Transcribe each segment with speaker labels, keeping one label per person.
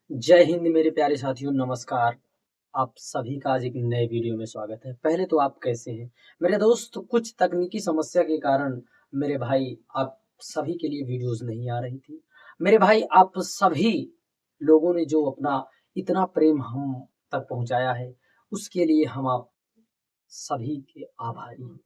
Speaker 1: जय हिंद मेरे प्यारे साथियों, नमस्कार। आप सभी का आज एक नए वीडियो में स्वागत है। पहले तो आप कैसे हैं? मेरे दोस्त, कुछ तकनीकी समस्या के कारण मेरे भाई आप सभी के लिए वीडियोज़ नहीं आ रही थी। मेरे भाई, आप सभी लोगों ने जो अपना इतना प्रेम हम तक पहुँचाया है, उसके लिए हम आप सभी के आभारी हैं।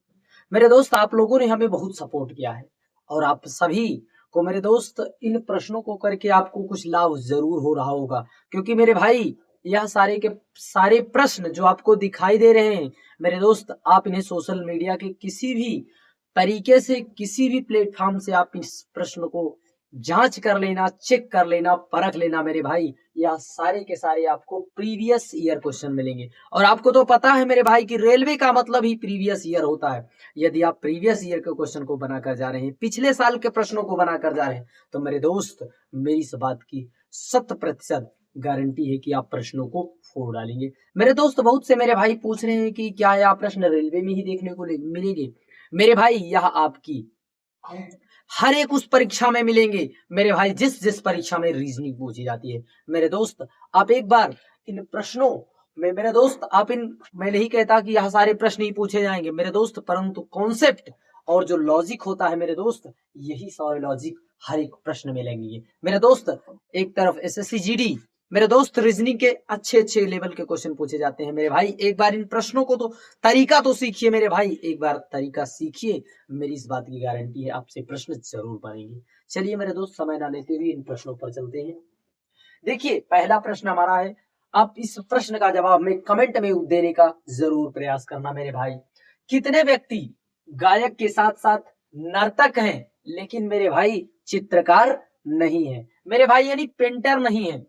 Speaker 1: मेरे दोस्त, आप लोगों ने हमें बहुत सपोर्ट किया है और आप सभी को मेरे दोस्त इन प्रश्नों को करके आपको कुछ लाभ ज़रूर हो रहा होगा, क्योंकि मेरे भाई यह सारे के सारे प्रश्न जो आपको दिखाई दे रहे हैं, मेरे दोस्त आप इन्हें सोशल मीडिया के किसी भी तरीके से, किसी भी प्लेटफ़ॉर्म से आप इस प्रश्न को जाँच कर लेना, चेक कर लेना, परख लेना मेरे भाई। यह सारे के सारे आपको प्रीवियस ईयर क्वेश्चन मिलेंगे और आपको तो पता है मेरे भाई कि रेलवे का मतलब ही प्रीवियस ईयर होता है। यदि आप प्रीवियस ईयर के क्वेश्चन को बनाकर जा रहे हैं, पिछले साल के प्रश्नों को बनाकर जा रहे हैं, तो मेरे दोस्त मेरी इस बात की 100% गारंटी है कि आप प्रश्नों को फोड़ डालेंगे। मेरे दोस्त, बहुत से मेरे भाई पूछ रहे हैं कि क्या यह प्रश्न रेलवे में ही देखने को मिलेंगे? मेरे भाई, यह आपकी हर एक उस परीक्षा में मिलेंगे मेरे भाई, जिस जिस परीक्षा में रीजनिंग पूछी जाती है। मेरे दोस्त, आप एक बार इन प्रश्नों में मेरे दोस्त आप इन मैं नहीं कहता कि यह सारे प्रश्न ही पूछे जाएंगे मेरे दोस्त, परंतु कॉन्सेप्ट और जो लॉजिक होता है मेरे दोस्त, यही सारे लॉजिक हर एक प्रश्न में लगेंगे मेरे दोस्त। एक तरफ एसएससी जीडी, मेरे दोस्त रीजनिंग के अच्छे अच्छे लेवल के क्वेश्चन पूछे जाते हैं मेरे भाई। एक बार इन प्रश्नों को तो तरीका तो सीखिए मेरे भाई, एक बार तरीका सीखिए, मेरी इस बात की गारंटी है आपसे प्रश्न जरूर बनेंगे। चलिए मेरे दोस्त, समय ना लेते हुए इन प्रश्नों पर चलते हैं। देखिए, पहला प्रश्न हमारा है। आप इस प्रश्न का जवाब में कमेंट में देने का जरूर प्रयास करना मेरे भाई। कितने व्यक्ति गायक के साथ साथ नर्तक हैं, लेकिन मेरे भाई चित्रकार नहीं है? मेरे भाई यानी पेंटर नहीं है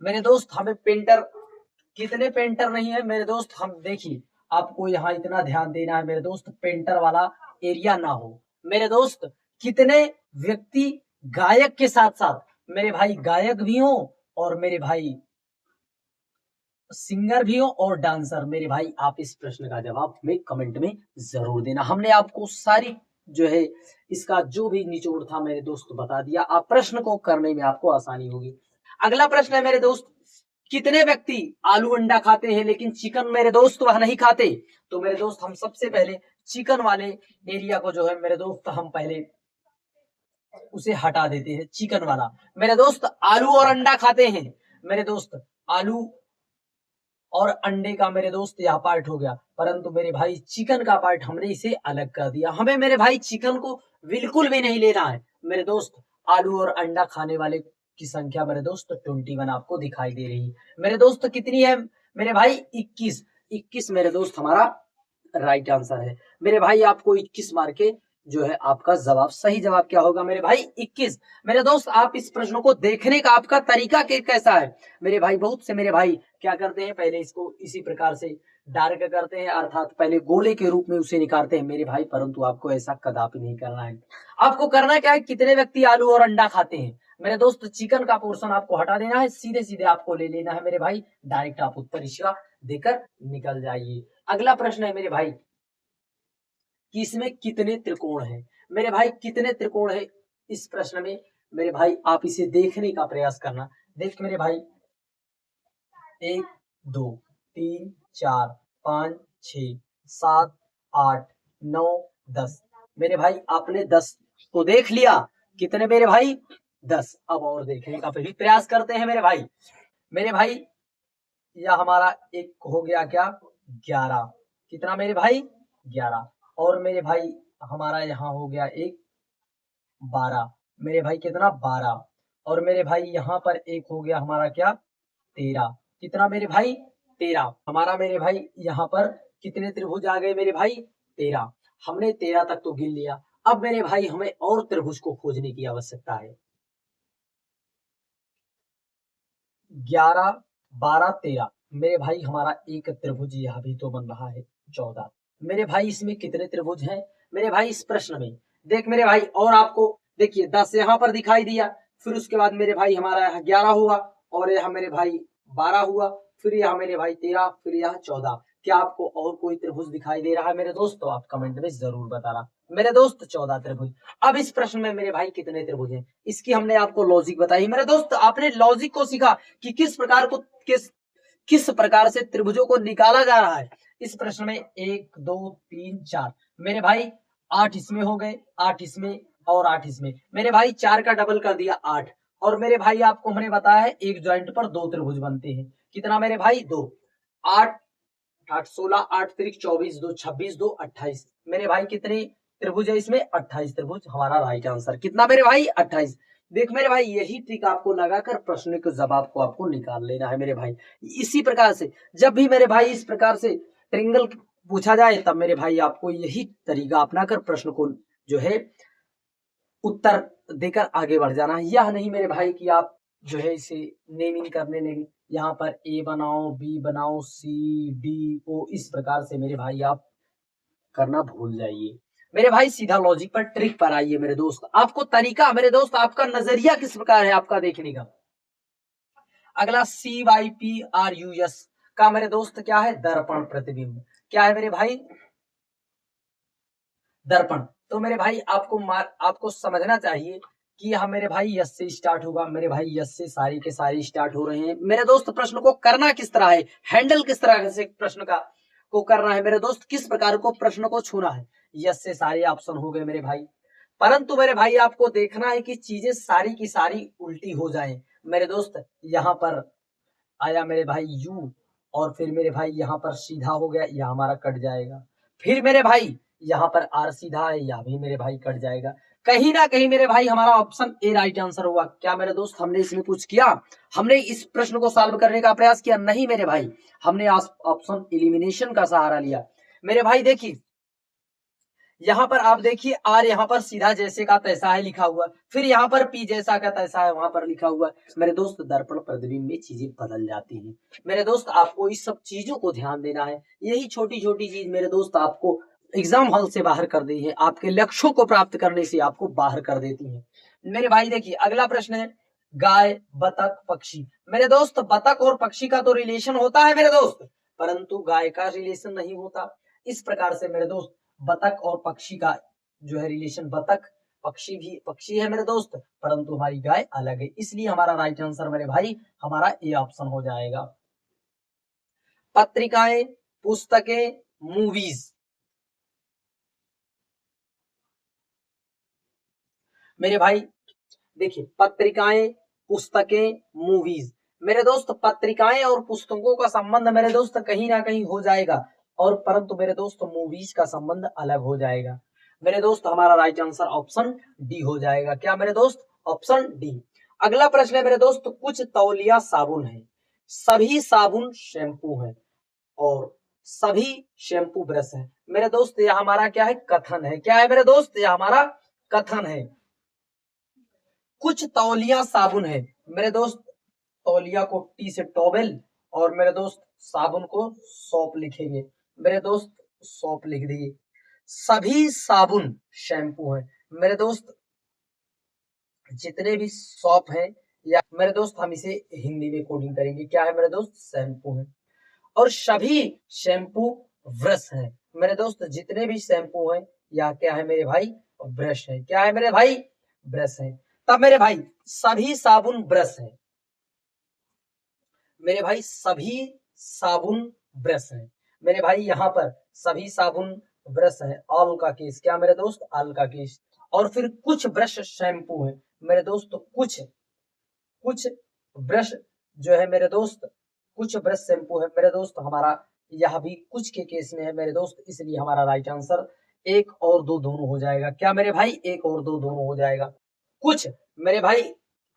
Speaker 1: मेरे दोस्त। हमें पेंटर, कितने पेंटर नहीं है मेरे दोस्त? हम देखिए, आपको यहाँ इतना ध्यान देना है मेरे दोस्त, पेंटर वाला एरिया ना हो मेरे दोस्त। कितने व्यक्ति गायक के साथ साथ मेरे भाई गायक भी हो और मेरे भाई सिंगर भी हो और डांसर? मेरे भाई, आप इस प्रश्न का जवाब हमें कमेंट में जरूर देना। हमने आपको सारी जो है इसका जो भी निचोड़ था मेरे दोस्त बता दिया। आप प्रश्न को करने में आपको आसानी होगी। अगला प्रश्न है मेरे दोस्त, कितने व्यक्ति आलू अंडा खाते हैं लेकिन चिकन मेरे दोस्त वह नहीं खाते? तो मेरे दोस्त, हम सबसे पहले चिकन वाले एरिया को जो है मेरे दोस्त, हम पहले उसे हटा देते हैं। चिकन वाला मेरे दोस्त आलू और अंडा खाते हैं मेरे दोस्त। आलू और अंडे का मेरे दोस्त यह पार्ट हो गया, परंतु मेरे भाई चिकन का पार्ट हमने इसे अलग कर दिया। हमें मेरे भाई चिकन को बिल्कुल भी नहीं लेना है मेरे दोस्त। आलू और अंडा खाने वाले की संख्या मेरे दोस्त 21 आपको दिखाई दे रही है मेरे दोस्त। कितनी है मेरे भाई? 21। 21 मेरे दोस्त हमारा राइट आंसर है मेरे भाई। आपको 21 मार के जो है आपका जवाब, सही जवाब क्या होगा मेरे भाई? 21 मेरे दोस्त। आप इस प्रश्न को देखने का आपका तरीका कैसा है मेरे भाई? बहुत से मेरे भाई क्या करते हैं, पहले इसको इसी प्रकार से डार्क करते हैं, अर्थात पहले गोले के रूप में उसे निकालते हैं मेरे भाई, परंतु आपको ऐसा कदापि नहीं करना है। आपको करना क्या है, कितने व्यक्ति आलू और अंडा खाते हैं मेरे दोस्त? चिकन का पोर्शन आपको हटा देना है, सीधे सीधे आपको ले लेना है मेरे भाई। डायरेक्ट आप उत्तर इसका देकर निकल जाइए। अगला प्रश्न है मेरे भाई कि इसमें कितने त्रिकोण हैं? मेरे भाई, कितने त्रिकोण है इस प्रश्न में? मेरे भाई, आप इसे देखने का प्रयास करना। देख मेरे भाई, 1 2 3 4 5 6 7 8 9 10 मेरे भाई, आपने 10 को देख लिया। कितने मेरे भाई? 10। अब और देखने का फिर प्रयास करते हैं मेरे भाई। मेरे भाई, यह हमारा एक हो गया क्या? 11। कितना मेरे भाई? 11। और मेरे भाई हमारा यहाँ हो गया एक 12। मेरे भाई कितना? 12। और मेरे भाई यहाँ पर एक हो गया हमारा क्या? 13। कितना मेरे भाई? 13। हमारा मेरे भाई यहाँ पर कितने त्रिभुज आ गए मेरे भाई? 13। हमने 13 तक तो गिन लिया। अब मेरे भाई हमें और त्रिभुज को खोजने की आवश्यकता है। 11 12 13 मेरे भाई, हमारा एक त्रिभुज यह भी तो बन रहा है 14। मेरे भाई, इसमें कितने त्रिभुज हैं मेरे भाई इस प्रश्न में? देख मेरे भाई, और आपको देखिए 10 यहाँ पर दिखाई दिया, फिर उसके बाद मेरे भाई हमारा यहाँ 11 हुआ, और यहाँ मेरे भाई 12 हुआ, फिर यहाँ मेरे भाई 13, फिर यहाँ 14। क्या आपको और कोई त्रिभुज दिखाई दे रहा है मेरे दोस्तों? आप कमेंट में जरूर बताना। मेरे दोस्त 14 त्रिभुज। अब इस प्रश्न में मेरे भाई कितने त्रिभुज हैं, इसकी हमने आपको लॉजिक बताई। मेरे दोस्त आपने लॉजिक को सीखा कि किस प्रकार से त्रिभुजों को निकाला जा रहा है। इस प्रश्न में 1 2 3 4 मेरे भाई 8 इसमें हो गए, 8 इसमें और 8 इसमें। मेरे भाई 4 का डबल कर दिया 8। और मेरे भाई आपको हमने बताया है एक ज्वाइंट पर 2 त्रिभुज बनते हैं। कितना मेरे भाई 2। 8 8 16 8 त्रिक 24 2 26 2 28। मेरे भाई कितने त्रिभुज है इसमें 28 त्रिभुज। हमारा राइट आंसर कितना मेरे भाई 28। देख मेरे भाई यही ट्रिक आपको लगाकर प्रश्न के जवाब को आपको निकाल लेना है मेरे भाई। इसी प्रकार से जब भी मेरे भाई इस प्रकार से ट्रिंगल पूछा जाए तब मेरे भाई आपको यही तरीका अपनाकर प्रश्न को जो है उत्तर देकर आगे बढ़ जाना है। यह नहीं मेरे भाई कि आप जो है इसे नेमिंग करने लगे, यहाँ पर ए बनाओ बी बनाओ सी डी ओ, इस प्रकार से मेरे भाई आप करना भूल जाइए। मेरे भाई सीधा लॉजिक पर ट्रिक पर आइए मेरे दोस्त। आपको तरीका मेरे दोस्त, आपका नजरिया किस प्रकार है आपका देखने का। अगला CYPRUS का मेरे दोस्त क्या है, दर्पण प्रतिबिंब। क्या है मेरे भाई, दर्पण। तो मेरे भाई आपको समझना चाहिए कि यह मेरे भाई यस से स्टार्ट होगा। मेरे भाई यस से सारी के सारी स्टार्ट हो रहे हैं मेरे दोस्त। प्रश्न को करना किस तरह है, हैंडल किस तरह से प्रश्न को करना है मेरे दोस्त, किस प्रकार को प्रश्न को छूना है। यस से सारे ऑप्शन हो गए मेरे भाई, परंतु मेरे भाई आपको देखना है कि चीजें सारी की सारी उल्टी हो जाए मेरे दोस्त। यहाँ पर आया मेरे भाई यू, और फिर मेरे भाई यहाँ पर सीधा हो गया, यह हमारा कट जाएगा। फिर मेरे भाई यहाँ पर आर सीधा है, यह भी मेरे भाई कट जाएगा। कहीं ना कहीं मेरे भाई हमारा ऑप्शन ए राइट आंसर हुआ। क्या मेरे दोस्त हमने इसमें कुछ किया, हमने इस प्रश्न को सॉल्व करने का प्रयास किया? नहीं मेरे भाई, हमने ऑप्शन एलिमिनेशन का सहारा लिया। मेरे भाई देखिए यहाँ पर आप देखिए आर यहाँ पर सीधा जैसे का तैसा है लिखा हुआ, फिर यहाँ पर पी जैसा का तैसा है वहां पर लिखा हुआ। मेरे दोस्त दर्पण प्रतिबिंब में चीजें बदल जाती हैं मेरे दोस्त, आपको इस सब चीजों को ध्यान देना है। यही छोटी छोटी चीज मेरे दोस्त आपको एग्जाम हॉल से बाहर कर दी है, आपके लक्ष्यों को प्राप्त करने से आपको बाहर कर देती है मेरे भाई। देखिए अगला प्रश्न है गाय बतख पक्षी। मेरे दोस्त बतख और पक्षी का तो रिलेशन होता है मेरे दोस्त, परंतु गाय का रिलेशन नहीं होता। इस प्रकार से मेरे दोस्त बतख और पक्षी का जो है रिलेशन, बतख पक्षी भी पक्षी है मेरे दोस्त, परंतु हमारी गाय अलग है, इसलिए हमारा राइट आंसर मेरे भाई हमारा ए ऑप्शन हो जाएगा। पत्रिकाएं, पुस्तकें, मूवीज। मेरे भाई देखिए पत्रिकाएं, पुस्तकें, मूवीज। मेरे दोस्त पत्रिकाएं और पुस्तकों का संबंध मेरे दोस्त कहीं ना कहीं हो जाएगा, और परंतु मेरे दोस्त मूवीज का संबंध अलग हो जाएगा मेरे दोस्त। हमारा राइट आंसर ऑप्शन डी हो जाएगा। क्या मेरे दोस्त, ऑप्शन डी। अगला प्रश्न है मेरे दोस्त कुछ तौलिया साबुन है, सभी साबुन शैम्पू है और सभी शैम्पू ब्रश है। मेरे दोस्त यह हमारा क्या है, कथन है। क्या है मेरे दोस्त, यह हमारा कथन है। कुछ तौलिया साबुन है मेरे दोस्त, तौलिया को टी से टॉवेल और मेरे दोस्त साबुन को सोप लिखेंगे मेरे दोस्त, सोप लिख दिए। सभी साबुन शैम्पू है मेरे दोस्त, जितने भी सोप है, या मेरे दोस्त हम इसे हिंदी में कोडिंग करेंगे, क्या है मेरे दोस्त, शैम्पू है। और सभी शैम्पू ब्रश है मेरे दोस्त, जितने भी शैम्पू है या क्या है मेरे भाई, ब्रश है। क्या है मेरे भाई, ब्रश है। तब मेरे भाई सभी साबुन ब्रश है मेरे भाई, सभी साबुन ब्रश है मेरे भाई। यहाँ पर सभी साबुन ब्रश है, ऑल का केस। क्या मेरे दोस्त, ऑल का केस। और फिर कुछ ब्रश शैम्पू है मेरे दोस्त, कुछ कुछ ब्रश जो है मेरे दोस्त, कुछ ब्रश शैम्पू है मेरे दोस्त। हमारा यह भी कुछ के केस में है मेरे दोस्त, इसलिए हमारा राइट आंसर एक और दो दोनों हो जाएगा। क्या मेरे भाई, एक और दो दोनों हो जाएगा। कुछ मेरे भाई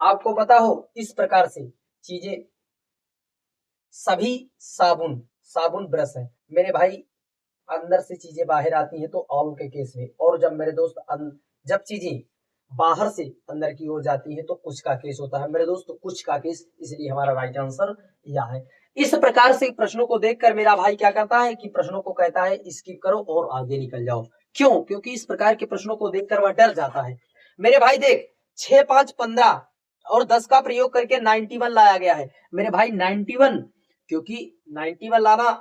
Speaker 1: आपको पता हो इस प्रकार से चीजें, सभी साबुन, साबुन ब्रश है मेरे भाई, अंदर से चीजें बाहर आती हैं तो ऑल के केस में, और जब मेरे दोस्त जब चीजें बाहर से अंदर की ओर जाती है तो कुछ का केस होता है मेरे दोस्त, कुछ का केस, इसलिए हमारा राइट आंसर यह है। इस प्रकार से प्रश्नों को देखकर मेरा भाई क्या करता है कि प्रश्नों को कहता है स्किप करो और आगे निकल जाओ। क्यों? क्योंकि इस प्रकार के प्रश्नों को देखकर वह डर जाता है मेरे भाई। देख 6 5 15 और 10 का प्रयोग करके 91 लाया गया है मेरे भाई, 91, क्योंकि 91 लाना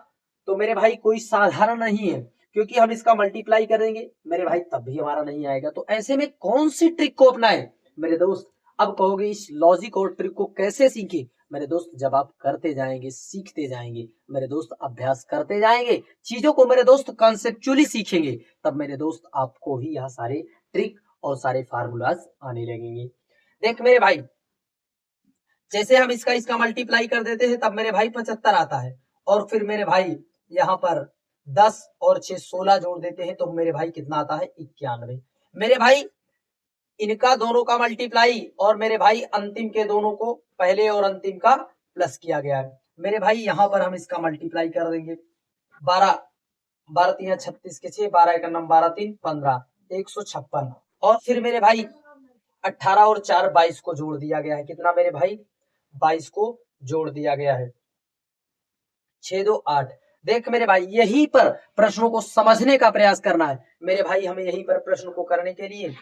Speaker 1: तो मेरे भाई कोई साधारण नहीं है। क्योंकि हम इसका मल्टीप्लाई करेंगे मेरे भाई तब भी हमारा नहीं आएगा। तो ऐसे में कौन सी ट्रिक को अपनाएं मेरे दोस्त? अब कहोगे इस लॉजिक और ट्रिक को कैसे सीखे मेरे दोस्त? जब आप करते जाएंगे, सीखते जाएंगे मेरे दोस्त, अभ्यास करते जाएंगे, चीजों को मेरे दोस्त कॉन्सेप्चुअली सीखेंगे, तब मेरे दोस्त आपको ही यहाँ सारे ट्रिक और सारे फार्मूलाज आने लगेंगे। देख मेरे भाई, जैसे हम इसका मल्टीप्लाई कर देते हैं तब मेरे भाई 75 आता है, और फिर मेरे भाई यहाँ पर 10 और 6 16 जोड़ देते हैं तो मेरे भाई कितना आता है? 91। मेरे भाई इनका दोनों का मल्टीप्लाई और मेरे भाई अंतिम के दोनों को पहले और अंतिम का प्लस किया गया है। मेरे भाई यहाँ पर हम इसका मल्टीप्लाई कर देंगे। 12 12 3 36 के 6, 12 1 9 12 3 15, 156। और फिर मेरे भाई 18 और 4 22 को जोड़ दिया गया है। कितना मेरे भाई? 22 को जोड़ दिया गया है। 6 2 8। देख मेरे भाई, यहीं पर प्रश्नों को समझने का प्रयास करना है मेरे भाई। हमें यहीं पर प्रश्न को करने के लिए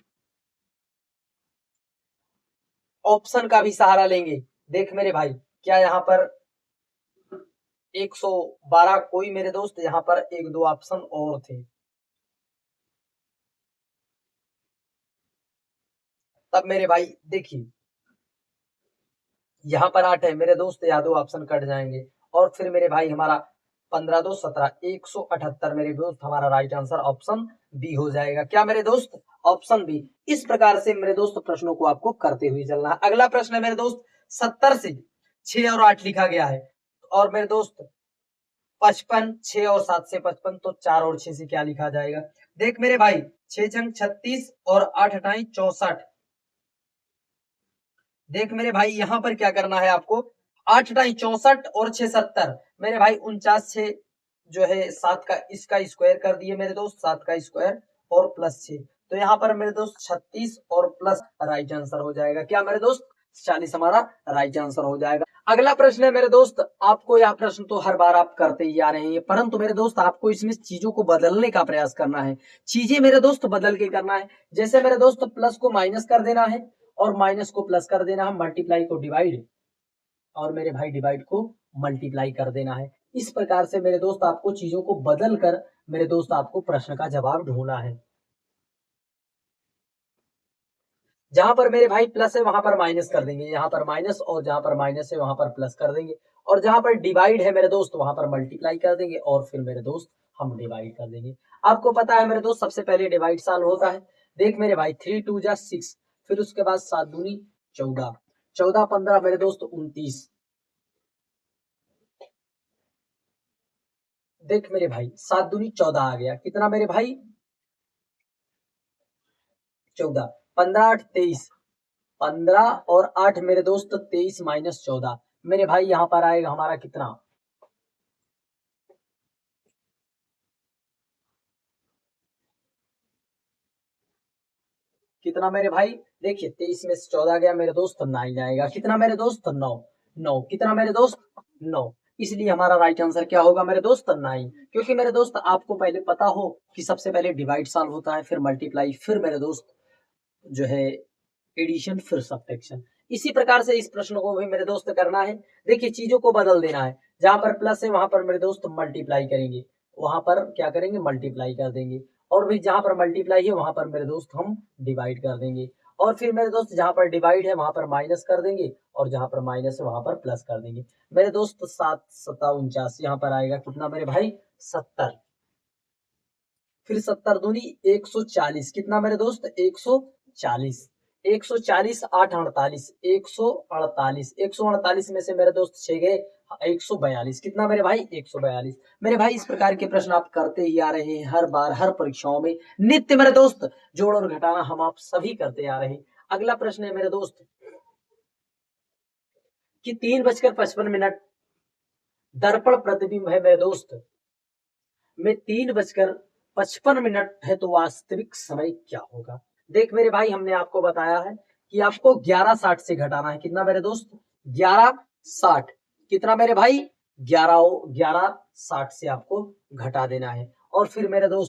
Speaker 1: ऑप्शन का भी सहारा लेंगे। देख मेरे भाई, क्या यहाँ पर 112 कोई मेरे दोस्त यहाँ पर 1 2 ऑप्शन और थे, तब मेरे भाई देखिए यहाँ पर 8 है मेरे दोस्त, यहाँ 2 ऑप्शन कट जाएंगे और फिर मेरे भाई हमारा 15 2 17 178 मेरे दोस्त, हमारा राइट आंसर ऑप्शन बी हो जाएगा। क्या मेरे दोस्त? Option B. इस प्रकार से मेरे दोस्त प्रश्नों को आपको करते हुए चलना है। अगला प्रश्न है मेरे दोस्त, 70 से 6 और 8 लिखा गया है, और मेरे दोस्त 55, 6 और 7 से 55, तो 4 और 6 से क्या लिखा जाएगा? देख मेरे भाई, 6 छंग 36 और 8 हटाएं 64। देख मेरे भाई, यहां पर क्या करना है आपको? 8 हटाएं 64 और 6 70 मेरे भाई 49 से जो है 7 का इसका स्क्वायर कर दिए मेरे दोस्त, 7 का स्क्वायर और प्लस 6, तो यहाँ पर मेरे दोस्त 36 और प्लस राइट आंसर हो जाएगा। क्या मेरे दोस्त? 40 हमारा राइट आंसर हो जाएगा। अगला प्रश्न है मेरे दोस्त, आपको यह प्रश्न तो हर बार आप करते ही आ रहे हैं, परंतु मेरे दोस्त आपको इसमें चीजों को बदलने का प्रयास करना है। चीजें मेरे दोस्त बदल के करना है। जैसे मेरे दोस्त प्लस को माइनस कर देना है और माइनस को प्लस कर देना है, मल्टीप्लाई को डिवाइड और मेरे भाई डिवाइड को मल्टीप्लाई कर देना है। इस प्रकार से मेरे दोस्त आपको चीजों को बदल कर मेरे दोस्त आपको प्रश्न का जवाब ढूंढना है। जहां पर मेरे भाई प्लस है वहां पर माइनस कर देंगे, यहाँ पर माइनस, और जहां पर माइनस है वहां पर प्लस कर देंगे, और जहां पर डिवाइड है मेरे दोस्त वहां पर मल्टीप्लाई कर देंगे, और फिर मेरे दोस्त हम डिवाइड कर देंगे। आपको पता है मेरे दोस्त सबसे पहले डिवाइड सॉल्व होता है। देख मेरे भाई 3 2 जा 6, फिर उसके बाद 7 दूनी 14, 14 15 मेरे दोस्त 29। देख मेरे भाई 7 दूनी 14 आ गया। कितना मेरे भाई? 14। 15 8 23, 15 और 8 मेरे दोस्त 23 माइनस 14 मेरे भाई यहां पर आएगा हमारा कितना? कितना मेरे भाई? देखिए 23 में से 14 गया मेरे दोस्त, 9 आएगा। कितना मेरे दोस्त? 9। 9 कितना मेरे दोस्त? 9। इसलिए हमारा राइट आंसर क्या होगा मेरे दोस्त? 9। क्योंकि मेरे दोस्त आपको पहले पता हो कि सबसे पहले डिवाइड सॉल्व होता है, फिर मल्टीप्लाई, फिर मेरे दोस्त जो है एडिशन, फिर सब्ट्रैक्शन। इसी प्रकार से इस प्रश्न को भी मेरे दोस्त करना है। देखिए चीजों को बदल देना है। जहां पर प्लस है वहां पर मेरे दोस्त मल्टीप्लाई करेंगे, वहां पर क्या करेंगे? मल्टीप्लाई कर देंगे, और भी जहां पर मल्टीप्लाई है वहां पर मेरे दोस्त हम डिवाइड कर देंगे, और फिर मेरे दोस्त जहां पर डिवाइड है वहां पर माइनस कर देंगे, और जहां पर माइनस है वहां पर प्लस कर देंगे। मेरे दोस्त 7 7 49 यहाँ पर आएगा कितना मेरे भाई? 70। फिर 70 दूनी 140, कितना मेरे दोस्त? 140। 140 8 48, 148, 148 में से मेरे दोस्त 6 गए 142। कितना मेरे भाई? 142। मेरे भाई इस प्रकार के प्रश्न आप करते ही आ रहे हैं हर बार, हर परीक्षाओं में नित्य मेरे दोस्त। जोड़ और घटाना हम आप सभी करते आ रहे हैं। अगला प्रश्न है मेरे दोस्त कि 3:55 दर्पण प्रतिबिंब है मेरे दोस्त में 3:55 है, तो वास्तविक समय क्या होगा? देख मेरे भाई, हमने आपको बताया है कि आपको 11:60 से घटाना है। कितना मेरे दोस्त? 11:60। कितना मेरे भाई? 11:60 से आपको घटा देना है, और फिर मेरे दोस्त